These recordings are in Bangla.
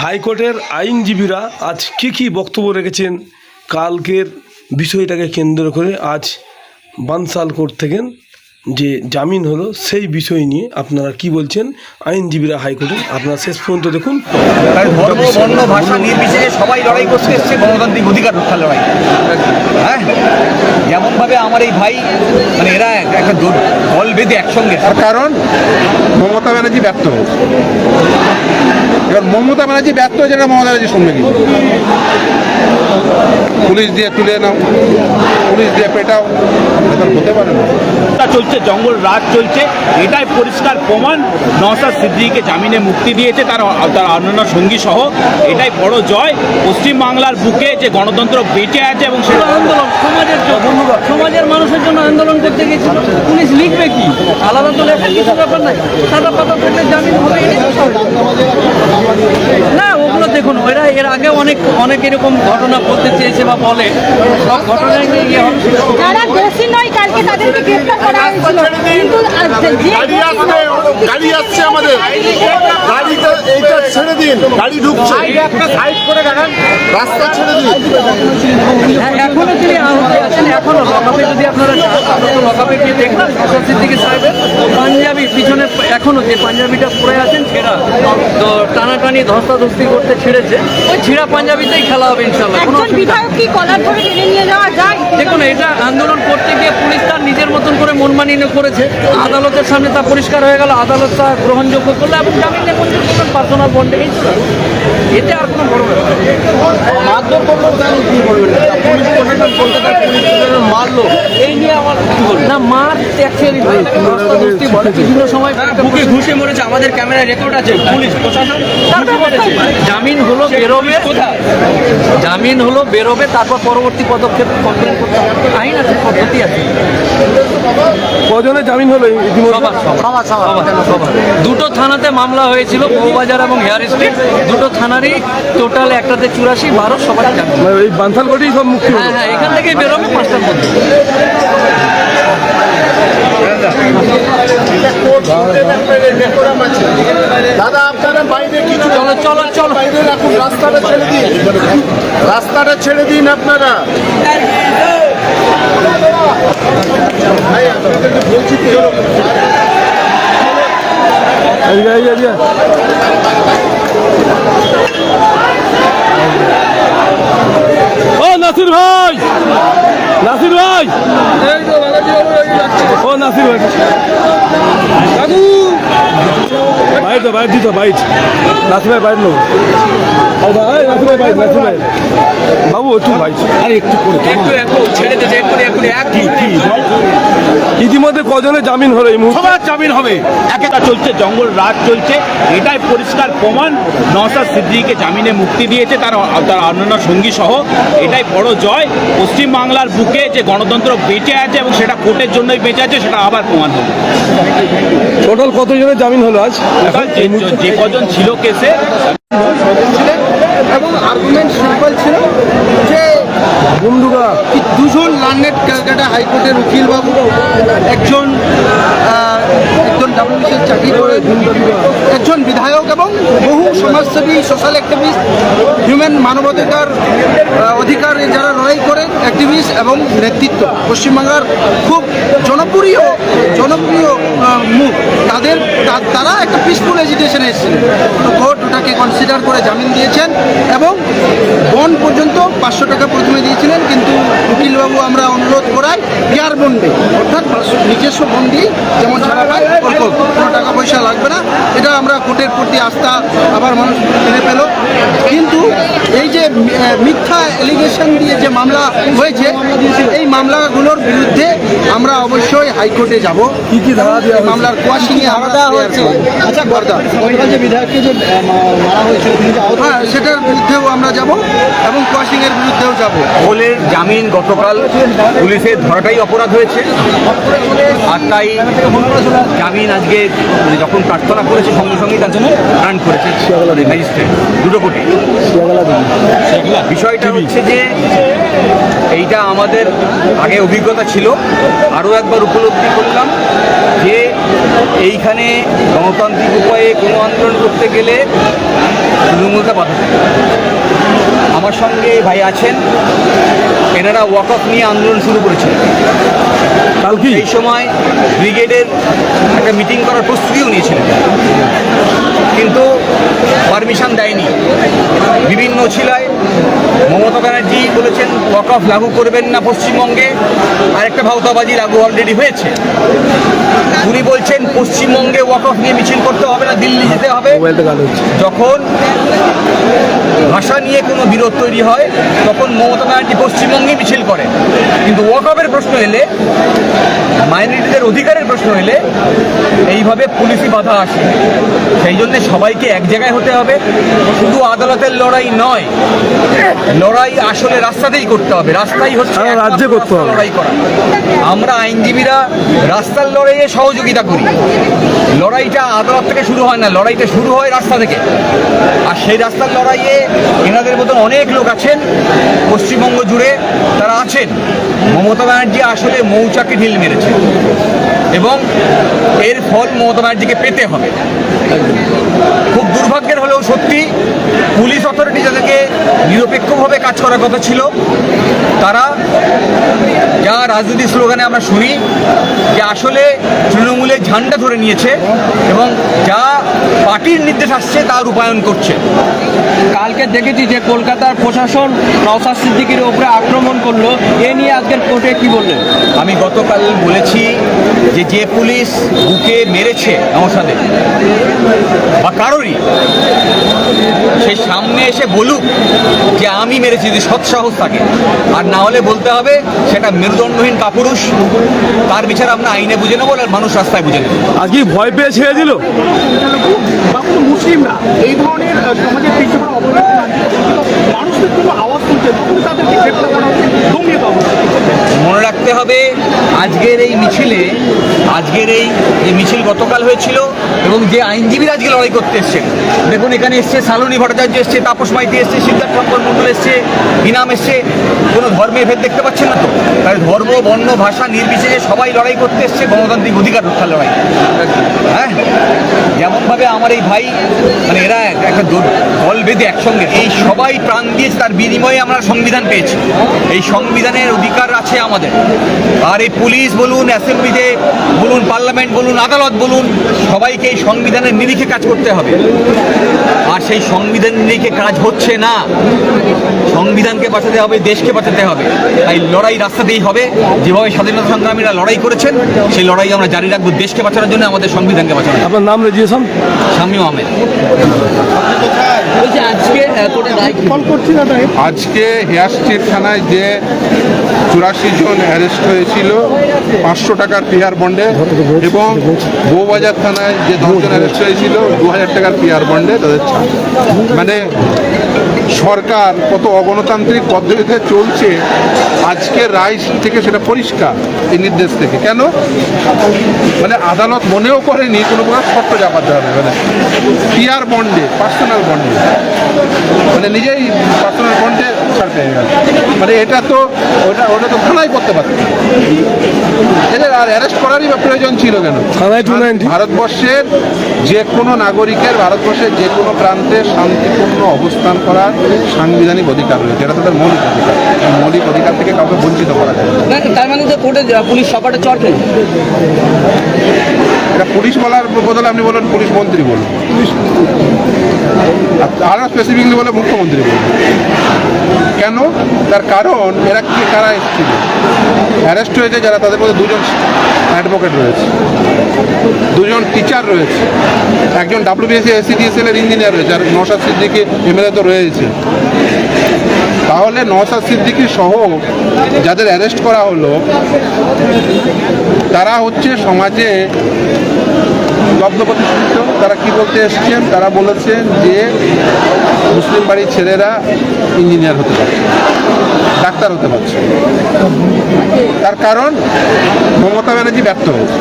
হাইকোর্টের আইনজীবীরা আজ কী বক্তব্য রেখেছেন কালকের বিষয়টাকে কেন্দ্র করে আজ বানসাল কোর্ট থেকে যে জামিন হলো সেই বিষয় নিয়ে আপনারা কি বলছেন আইনজীবীরা হাইকোর্টে আপনারা শেষ পর্যন্ত দেখুন। ধর্ম বর্ণ ভাষা নির্বিশেষে সবাই লড়াই করতে এসছে গণতান্ত্রিক অধিকার রক্ষার লড়াই। হ্যাঁ, যেমনভাবে আমার এই ভাই মানে এরা একটা দল বেঁধে একসঙ্গে, কারণ মমতা ব্যানার্জি ব্যর্থ হয়েছে। এবার মমতা ব্যানার্জি ব্যর্থ হয়েছে, এটা মমতা ব্যানার্জির সম্মুখীন পুলিশ দিয়ে তুলে নাও, পুলিশ দিয়ে পেটাও, এটা হতে পারে না। চলছে, জঙ্গল রাজ চলছে, এটাই পরিষ্কার প্রমাণ। নওশাদ সিদ্দিকীকে জামিনে মুক্তি দিয়েছে তার অন্যান্য সঙ্গী সহ, এটাই বড় জয়। পশ্চিমবাংলার বুকে যে গণতন্ত্র বেঁচে আছে এবং সেটা আন্দোলন সমাজের মানুষের জন্য আন্দোলন করতে গেছিল। পুলিশ লিখবে কি আলাদা তো লেখার কিছু ব্যাপার নাই, সাদা পাতা পেলে জামিন হবে না। ওগুলো দেখুন, ওরা এর আগে অনেক এরকম ঘটনা বলতে চেয়েছে বা বলে, সব ঘটনায় নিয়ে গিয়ে হবে যারা দোষী নয় কালকে তাদেরকে গ্রেফতার করা হয়েছিল, কিন্তু গাড়ি আসছে আমাদের, গাড়িটা এইটা ছেড়ে দিন, গাড়ি ঢুকছে, রাস্তা ছেড়ে দিন। এখনো তিনি আহত আছেন, এখনো লকআপে যদি আপনারা লকআপে গিয়ে দেখলাম নওশাদ সিদ্দিকী সাহেবের পাঞ্জাবি পিছনে এখনো যে পাঞ্জাবিটা পরে আছেন ছেঁড়া, তো টানাটানি ধস্তাধস্তি করতে ছেড়েছে, ওই ছেঁড়া পাঞ্জাবিতেই খেলা হবে ইনশাল্লাহ। বিধায়ক কি কলার ধরে টেনে নিয়ে যাওয়া যায়? দেখুন, এটা আন্দোলন করতে গিয়ে পুলিশ তার নিজের মতন করে মন মানিয়ে করেছে, আদালতের সামনে তা পরিষ্কার হয়ে গেল, আদালত তা গ্রহণযোগ্য করলো এবং জামিন মঞ্জুর করলেন পার্সোনাল বন্ডে। এতে আর কোনো বড় ব্যাপার মারধর করলো পুলিশ প্রশাসন কলকাতার পুলিশ মারলো, এই নিয়ে আমার না মার অ্যাকচুয়ালি বলে বিভিন্ন সময় বুকে ঘুষে মরেছে, আমাদের ক্যামেরায় রেকর্ড আছে। পুলিশ প্রশাসন জামিন হলো বেরোবে, জামিন হলো বেরোবে, তারপর পরবর্তী পদক্ষেপ কমপ্লেন করতে হবে, আইন আছে, পদ্ধতি আছে। কজনের জামিন হলো দুটো থানাতে মামলা হয়েছিল, বউবাজার এবং হেয়ার স্ট্রিট, দুটো থানারই টোটাল, একটাতে 84, 12 সবাই জামিন। এই বানসাল কোর্টেই সব মুক্তি হলো। হ্যাঁ, এখান থেকেই বেরোবে 5টার মধ্যে। দাদা আপনারা বাইরে কিছু চলো বাইরে রাখুন, রাস্তাটা ছেড়ে দিন, রাস্তাটা ছেড়ে দিন আপনারা। বলছি ও নাসির ভাই, নাসির ভাই, ও নাসির ভাই, দাদু বাইট বাইট দিত বাইট, নাসির ভাই বাইট নেব, নাসির ভাই বাইট, নাসির ভাই বাবু একটু বাইট, আরে একটু করে ছেড়ে দিতে ইতিমধ্যে কজনের জামিন হলো? এই মুহূর্তে সবার জামিন হবে। একটা চলছে, জঙ্গল রাজ চলছে, এটাই পরিষ্কার প্রমাণ। নওশাদ সিদ্দিকীকে জামিনে মুক্তি দিয়েছে তার অন্যান্য সঙ্গী সহ, এটাই বড় জয়। পশ্চিমবাংলার বুকে যে গণতন্ত্র বেঁচে আছে এবং সেটা কোর্টের জন্যই বেঁচে আছে, সেটা আবার প্রমাণ হলো। টোটাল কতজনের জামিন হলো আজ? যে কজন ছিল কেসে, এবং আর্গুমেন্ট সিম্পল ছিল যে বন্ধুরা দুজন লার্নেড ক্যালকাটা হাইকোর্টের উকিলবাবু, একজন ডাব্লিউবিসির চাকরি করে, একজন বিধায়ক এবং বহু সমাজসেবী, সোশ্যাল অ্যাক্টিভিস্ট, হিউম্যান মানবাধিকার অধিকারে যারা লড়াই করে অ্যাক্টিভিস্ট এবং নেতৃত্ব, পশ্চিমবাংলার খুব জনপ্রিয় মুখ, তারা একটা পিসফুল এজিটেশনে এসেছিলেন। তো কোর্ট ওটাকে কনসিডার করে জামিন দিয়েছেন এবং বন্ড পর্যন্ত 500 টাকা প্রথমে দিয়েছিলেন, কিন্তু উকিলবাবু আমরা অনুরোধ করাই পিয়ার বন্ডে, অর্থাৎ নিজস্ব বন্ড দিয়ে যেমন ছাড়া পায় কোনো টাকা পয়সা লাগবে না। এটা আমরা কোর্টের প্রতি আস্থা আবার মানুষ ফিরে পেল। কিন্তু এই যে মিথ্যা এলিগেশন দিয়ে যে মামলা হয়েছে, এই মামলাগুলোর বিরুদ্ধে আমরা অবশ্যই হাইকোর্টে যাব। কি কি ধারা দেওয়া হয়েছে? মামলার কোয়াশিংয়ে আলাদা হয়েছে। আচ্ছা, বর্দা যে বিধায়ককে যে মারা হয়েছে, হ্যাঁ, সেটার বিরুদ্ধেও আমরা যাব এবং কোয়াশিংয়ের বিরুদ্ধেও যাব। হোলের জামিন গতকাল পুলিশের ধরাটাই অপরাধ হয়েছে, আর তাই জামিন আজকে যখন প্রার্থনা করেছে সঙ্গে সঙ্গেই তার জন্য গ্রান্ট করেছে ম্যাজিস্ট্রেট 2 কোটি। বিষয়টা হচ্ছে যে এইটা আমাদের আগে অভিজ্ঞতা ছিল, আরও একবার উপলব্ধি করলাম যে এইখানে গণতান্ত্রিক উপায়ে কোনো আন্দোলন করতে গেলে তৃণমূলকে বাধা দেবে। আমার সঙ্গে ভাই আছেন, এনারা ওয়াকফ নিয়ে আন্দোলন শুরু করেছিল। কালকে এই সময় ব্রিগেডের একটা মিটিং করার প্রস্তুতিও নিয়েছিলেন, কিন্তু পারমিশন দেয়নি। বিভিন্ন ছিলায় মমতা ব্যানার্জি বলেছেন ওয়াকফ লাগু করবেন না পশ্চিমবঙ্গে, আর একটা ভাওতাবাজি লাগু অলরেডি হয়েছে। উনি বলছেন পশ্চিমবঙ্গে ওয়াকফ নিয়ে মিছিল করতে হবে না, দিল্লি যেতে হবে। যখন ভাষা নিয়ে কোনো বিরোধ তৈরি হয় তখন মমতা ব্যানার্জি পশ্চিমবঙ্গে মিছিল করে, কিন্তু ওয়াকফের প্রশ্ন এলে, মাইনরিটিদের অধিকারের প্রশ্ন এলে এইভাবে পুলিশি বাধা আসে। সেই জন্য সবাইকে এক জায়গায় হতে হবে। শুধু আদালতের লড়াই নয়, লড়াই আসলে রাস্তাতেই করতে হবে। রাস্তাই হচ্ছে রাজ্যে করতে হবে লড়াই করা। আমরা আইনজীবীরা রাস্তার লড়াইয়ে সহযোগিতা করি। লড়াইটা আদালত থেকে শুরু হয় না, লড়াইটা শুরু হয় রাস্তা থেকে। আর সেই রাস্তার লড়াইয়ে এনাদের মতন অনেক লোক আছেন পশ্চিমবঙ্গ জুড়ে, তারা আছেন। মমতা ব্যানার্জি আসলে মৌচাকে ঢিল মেরেছে এবং এর ফল মমতা ব্যানার্জিকে পেতে হবে। খুব দুর্ভাগ্যের হলেও সত্যি, পুলিশ অথরিটি যাদেরকে নিরপেক্ষভাবে কাজ করার কথা ছিল, তারা যা রাজনৈতিক স্লোগানে আমরা শুনি যে আসলে তৃণমূলের ঝান্ডা ধরে নিয়েছে এবং যা পার্টির নির্দেশ আসছে তা রূপায়ণ করছে। কালকে দেখেছি যে কলকাতার প্রশাসন নওশাদ সিদ্দিকীর ওপরে আক্রমণ করলো, এ নিয়ে আজকের কোর্টে কি বললেন? আমি গতকাল বলেছি যে পুলিশ বুকে মেরেছে নওশাদের বা কারোরই, সে সামনে এসে বলুক যে আমি মেরেছি, যদি সৎসাহস থাকে। আর না হলে বলতে হবে সেটা মেরুদণ্ডহীন কাপুরুষ, তার বিচার আমরা আইনে বুঝে নেবো, আর মানুষ রাস্তায় বুঝে নেবো। আজকে ভয় পেয়ে ছেড়ে দিল বা কোনো মুসলিমরা এই ধরনের সমাজের পিছনে অবহেলা মানুষদের কোনো আওয়াজ তুলছে, তখন তাদেরকে গ্রেপ্তার করা হচ্ছে, দমিয়ে দেওয়া হচ্ছে। মনে রাখতে হবে আজকের এই মিছিলে, আজকের এই যে মিছিল গতকাল হয়েছিল এবং যে আইনজীবীরা আজকে লড়াই করতে এসছেন, দেখুন এখানে এসছে শালনী ভট্টাচার্য এসছে, তাপস মাইতি এসছে, সিদ্ধার্থ শঙ্কর মণ্ডল এসছে, ইনাম এসছে। কোনো ধর্মের ভেদ দেখতে পাচ্ছেন না তো? তাই ধর্ম, বর্ণ, ভাষা নির্বিশেষে সবাই লড়াই করতে এসছে গণতান্ত্রিক অধিকার রক্ষার লড়াই। হ্যাঁ, যেমনভাবে আমার এই ভাই, মানে এরা একটা দল বেঁধে একসঙ্গে এই সবাই প্রাণ দিয়েছে, তার বিনিময়ে আমরা সংবিধান পেয়েছি। এই সংবিধানের অধিকার আছে আমাদের। আর এই পুলিশ বলুন, অ্যাসেম্বলিতে বলুন, পার্লামেন্ট বলুন, আদালত বলুন, সবাইকে এই সংবিধানের নিরিখে কাজ করতে হবে। আর সেই সংবিধান নিরিখে কাজ হচ্ছে না। সংবিধানকে বাঁচাতে হবে, দেশকে বাঁচাতে হবে। তাই লড়াই রাস্তাতেই হবে। যেভাবে স্বাধীনতা সংগ্রামীরা লড়াই করেছেন, সেই লড়াই আমরা জারি রাখবো দেশকে বাঁচানোর জন্য, আমাদের সংবিধানকে বাঁচানোর জন্য। আপনার নাম রেজিস্ট্রেশন? শামীম আহমেদ। বলছি আজকে কোর্টে রায় কি? আজকে হেয়ার স্ট্রিট থানায় যে 84 জন অ্যারেস্ট হয়েছিল 500 টাকার পিআর বন্ডে, এবং বউবাজার থানায় যে 10 জন অ্যারেস্ট হয়েছিল 2000 টাকার পিআর বন্ডে, তাদের ছাড়। মানে সরকার কত অগণতান্ত্রিক পদ্ধতিতে চলছে আজকের রায় থেকে সেটা পরিষ্কার। এই নির্দেশ থেকে কেন, মানে আদালত মনেও করেনি কোনো প্রকার শর্ত চাপাতে হবে। মানে পিআর বন্ডে, পার্সোনাল বন্ডে, মানে নিজেই পার্সোনাল বন্ডে ছাড় পেয়ে গেল। মানে এটা তো ওটা তো থানায় করতে পারত, এদের আর অ্যারেস্ট করারই বা প্রয়োজন ছিল কেন? ভারতবর্ষের যে কোনো নাগরিকের ভারতবর্ষের যে কোনো প্রান্তে শান্তিপূর্ণ অবস্থান করার সাংবিধানিক অধিকার রয়েছে, এটা তাদের মৌলিক অধিকার। এই মৌলিক অধিকার থেকে কাউকে বঞ্চিত করা যায় না। তার মানে যে কোর্টে পুলিশ সবাটা চড় খেলে, এটা পুলিশ বলার বদলে আপনি বলেন পুলিশ মন্ত্রী বলুন, আরও স্পেসিফিকলি বলে মুখ্যমন্ত্রী বলুন। কেন? তার কারণ এরা কারা এসেছিল, অ্যারেস্ট হয়েছে যারা, তাদের মধ্যে 2 জন অ্যাডভোকেট রয়েছে, 2 জন টিচার রয়েছে, একজন WBSC SCDSL এর ইঞ্জিনিয়ার রয়েছে, আর নওশাদ সিদ্দিকী MLA তো রয়েছে। তাহলে নওশাদ সিদ্দিকী সহ যাদের অ্যারেস্ট করা হলো, তারা হচ্ছে সমাজে লব্ধ প্রতিষ্ঠিত। তারা কি বলতে এসছেন? তারা বলেছেন যে মুসলিম বাড়ির ছেলেরা ইঞ্জিনিয়ার হতে পারছে, ডাক্তার হতে পারছে। তার কারণ মমতা ব্যানার্জি ব্যর্থ হয়েছে।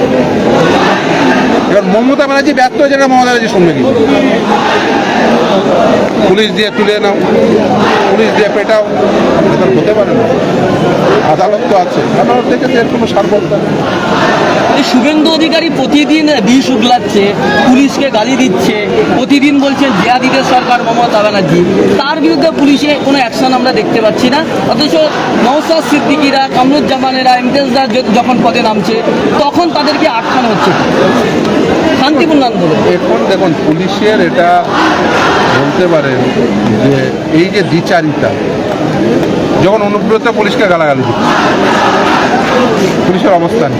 এবার মমতা ব্যানার্জি ব্যর্থ হয়েছে, এটা মমতা ব্যানার্জি শুনবে কি? পুলিশ দিয়ে তুলে নাও, পুলিশ দিয়ে পেটাও, এটা হতে পারে না। আদালত তো আছে, আদালত থেকে এর কোনো সার বলতে এই শুভেন্দু অধিকারী প্রতিদিন বিষ উগলাচ্ছে, পুলিশকে গালি দিচ্ছে, প্রতিদিন বলছেন জিয়াদিদের সরকার মমতা ব্যানার্জি, তার বিরুদ্ধে পুলিশে কোনো অ্যাকশন আমরা দেখতে পাচ্ছি না। অথচ নওশাদ সিদ্দিকীরা, কামরুজ্জামানেরা, ইমতিয়াজরা যখন পদে নামছে তখন তাদেরকে আটকানো হচ্ছে শান্তিপূর্ণ আন্দোলন। এখন দেখুন, পুলিশের এটা বলতে পারেন যে এই যে দ্বিচারিতা, যখন অনুব্রত পুলিশকে গালাগালি দিচ্ছে, পুলিশের অবস্থান